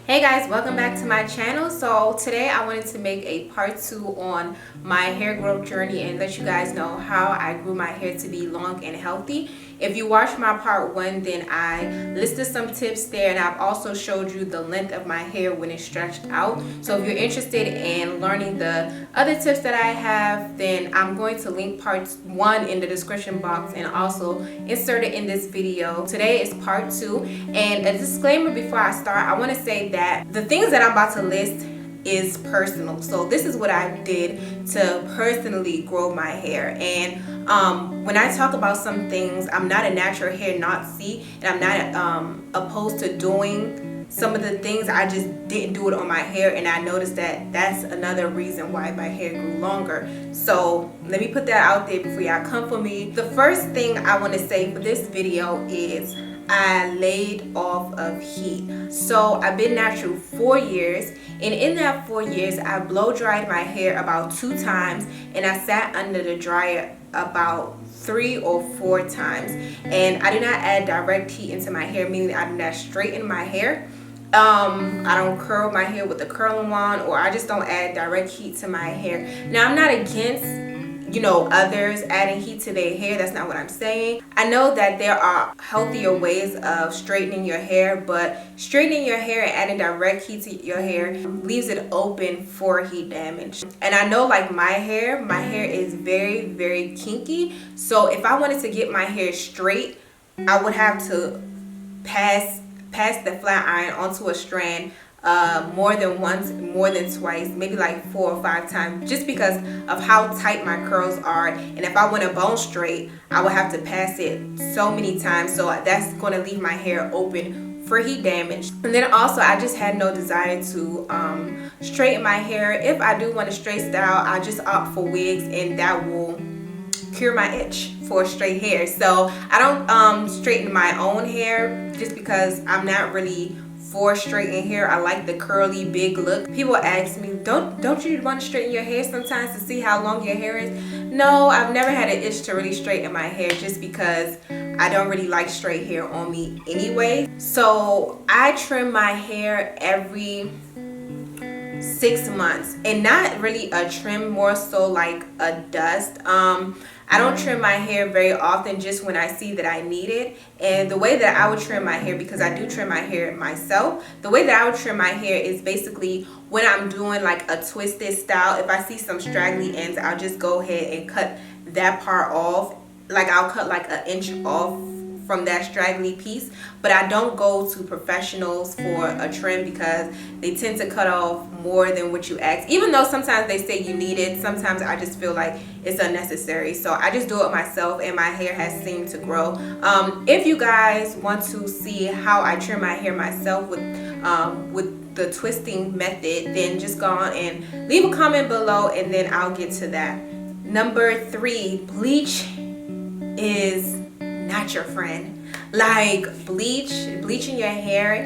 Hey guys, welcome back to my channel. So today I wanted to make a part 2 on my hair growth journey and let you guys know how I grew my hair to be long and healthy. If you watched my part 1, then I listed some tips there, and I've also showed you the length of my hair when it's stretched out. So if you're interested in learning the other tips that I have, then I'm going to link part 1 in the description box and also insert it in this video. Today is part 2, and a disclaimer before I start, I want to say that the things that I'm about to list is personal. So this is what I did to personally grow my hair. And when I talk about some things, I'm not a natural hair Nazi, and I'm not opposed to doing some of the things. I just didn't do it on my hair, and I noticed that that's another reason why my hair grew longer. So let me put that out there before y'all come for me. The first thing I want to say for this video is I laid off of heat. So I've been natural 4 years, and in that 4 years I blow dried my hair about 2 times, and I sat under the dryer about 3 or 4 times, and I do not add direct heat into my hair, meaning I do not straighten my hair. I don't curl my hair with a curling wand, or I just don't add direct heat to my hair. Now I'm not against others adding heat to their hair. That's not what I'm saying. I know that there are healthier ways of straightening your hair, but straightening your hair and adding direct heat to your hair leaves it open for heat damage. And I know, like my hair is very, very kinky. So if I wanted to get my hair straight, I would have to pass the flat iron onto a strand more than once, more than twice, maybe like 4 or 5 times, just because of how tight my curls are. And if I want a bone straight, I would have to pass it so many times. So that's going to leave my hair open for heat damage. And then also, I just had no desire to straighten my hair. If I do want a straight style, I just opt for wigs, and that will cure my itch for straight hair. So I don't straighten my own hair just because I'm not really for straighten hair. I like the curly big look. People ask me, don't you want to straighten your hair sometimes to see how long your hair is? No, I've never had an itch to really straighten my hair, just because I don't really like straight hair on me anyway. So I trim my hair every 6 months, and not really a trim, more so like a dust. I don't trim my hair very often, just when I see that I need it. And the way that I would trim my hair, because I do trim my hair myself, the way that I would trim my hair is basically when I'm doing like a twisted style. If I see some straggly ends, I'll just go ahead and cut that part off. Like I'll cut like 1 inch off from that straggly piece, but I don't go to professionals for a trim because they tend to cut off more than what you ask. Even though sometimes they say you need it, sometimes I just feel like it's unnecessary. So I just do it myself, and my hair has seemed to grow. If you guys want to see how I trim my hair myself with the twisting method, then just go on and leave a comment below, and then I'll get to that. Number 3, bleach is not your friend. Like bleaching your hair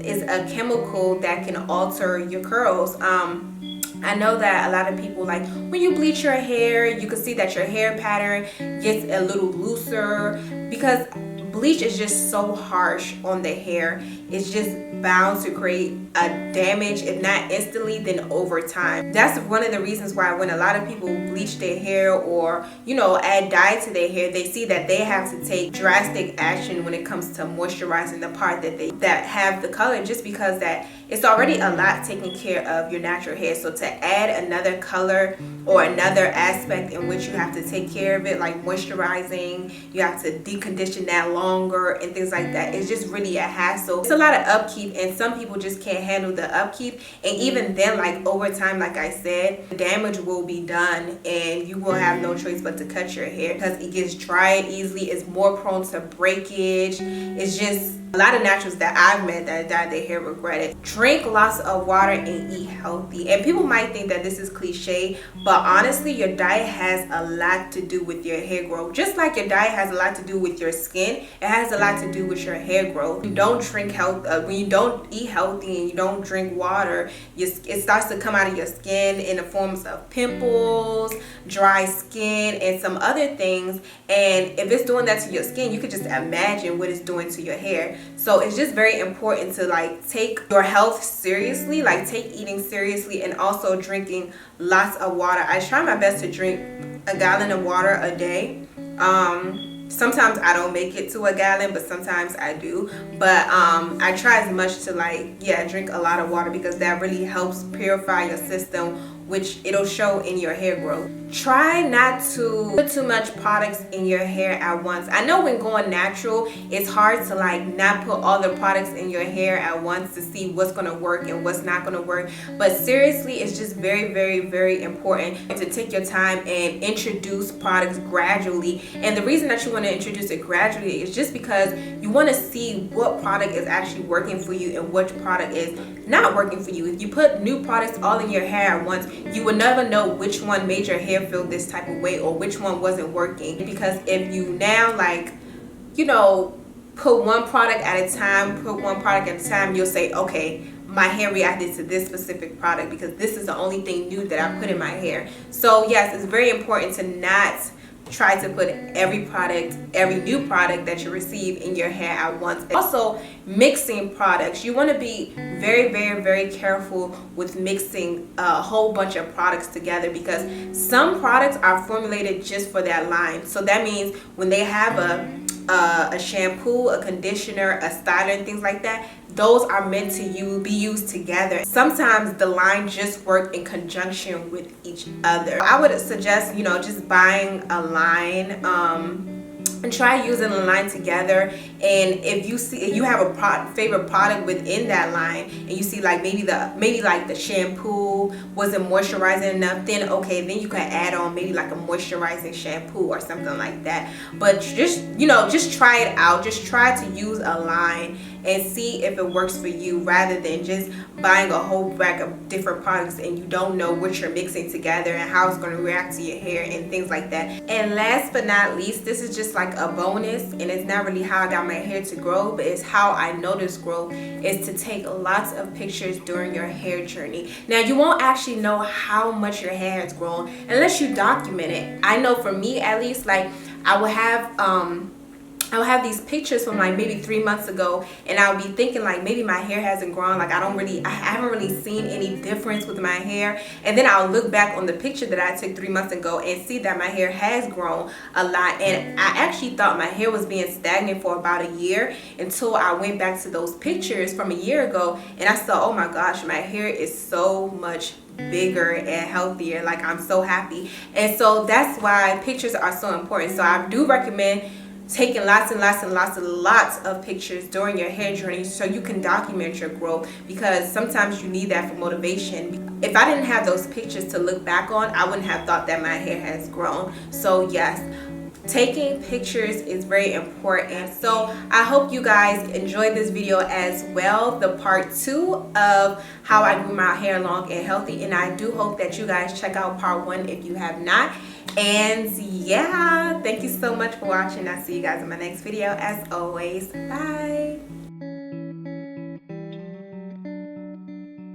is a chemical that can alter your curls. I know that a lot of people, like, when you bleach your hair, you can see that your hair pattern gets a little looser, because bleach is just so harsh on the hair. It's just bound to create a damage, if not instantly, then over time. That's one of the reasons why when a lot of people bleach their hair or add dye to their hair, they see that they have to take drastic action when it comes to moisturizing the part that have the color, just because that it's already a lot taking care of your natural hair. So to add another color or another aspect in which you have to take care of it, like moisturizing, you have to decondition that longer and things like that, it's just really a hassle. It's a lot of upkeep, and some people just can't handle the upkeep. And even then, like over time, like I said, the damage will be done, and you will have no choice but to cut your hair because it gets dry easily. It's more prone to breakage. It's just a lot of naturals that I've met that dyed their hair regret it. Drink lots of water and eat healthy. And people might think that this is cliche, but honestly, your diet has a lot to do with your hair growth. Just like your diet has a lot to do with your skin, it has a lot to do with your hair growth. You don't drink when you don't eat healthy and you don't drink water, it starts to come out of your skin in the forms of pimples, dry skin, and some other things. And if it's doing that to your skin, you could just imagine what it's doing to your hair. So it's just very important to like take your health seriously, like take eating seriously, and also drinking lots of water. I try my best to drink a gallon of water a day. Sometimes I don't make it to a gallon, but sometimes I do. But I try as much to like, yeah, drink a lot of water, because that really helps purify your system, which it'll show in your hair growth. Try not to put too much products in your hair at once. I know when going natural, it's hard to like not put all the products in your hair at once to see what's gonna work and what's not gonna work. But seriously, it's just very, very, very important to take your time and introduce products gradually. And the reason that you want to introduce it gradually is just because you want to see what product is actually working for you and which product is not working for you. If you put new products all in your hair at once, you will never know which one made your hair feel this type of way or which one wasn't working. Because if you now, like, you know, put one product at a time, you'll say, okay, my hair reacted to this specific product because this is the only thing new that I put in my hair. So yes, it's very important to not try to put every new product that you receive in your hair at once. Also, mixing products. You want to be very, very, very careful with mixing a whole bunch of products together, because some products are formulated just for that line. So that means when they have a shampoo, a conditioner, a styler, and things like that, those are meant to be used together. Sometimes the line just work in conjunction with each other. I would suggest, you know, just buying a line and try using the line together. And if you have a favorite product within that line, and you see like maybe like the shampoo wasn't moisturizing enough, then okay, then you can add on maybe like a moisturizing shampoo or something like that. But just, you know, just try it out. Just try to use a line and see if it works for you, rather than just buying a whole rack of different products and you don't know what you're mixing together and how it's going to react to your hair and things like that. And last but not least, this is just like a bonus, and it's not really how I got my hair to grow, but it's how I noticed growth, is to take lots of pictures during your hair journey. Now, you won't actually know how much your hair has grown unless you document it. I know for me, at least, like I would have these pictures from like maybe 3 months ago, and I'll be thinking like maybe my hair hasn't grown, like I haven't really seen any difference with my hair. And then I'll look back on the picture that I took 3 months ago and see that my hair has grown a lot. And I actually thought my hair was being stagnant for about a year, until I went back to those pictures from a year ago, and I saw, oh my gosh, my hair is so much bigger and healthier. Like, I'm so happy. And so that's why pictures are so important. So I do recommend taking lots of pictures during your hair journey so you can document your growth, because sometimes you need that for motivation. If I didn't have those pictures to look back on, I wouldn't have thought that my hair has grown. So yes, taking pictures is very important. So I hope you guys enjoyed this video as well, the part 2 of how I grew my hair long and healthy. And I do hope that you guys check out part 1 if you have not. And yeah, thank you so much for watching. I'll see you guys in my next video. As always, bye.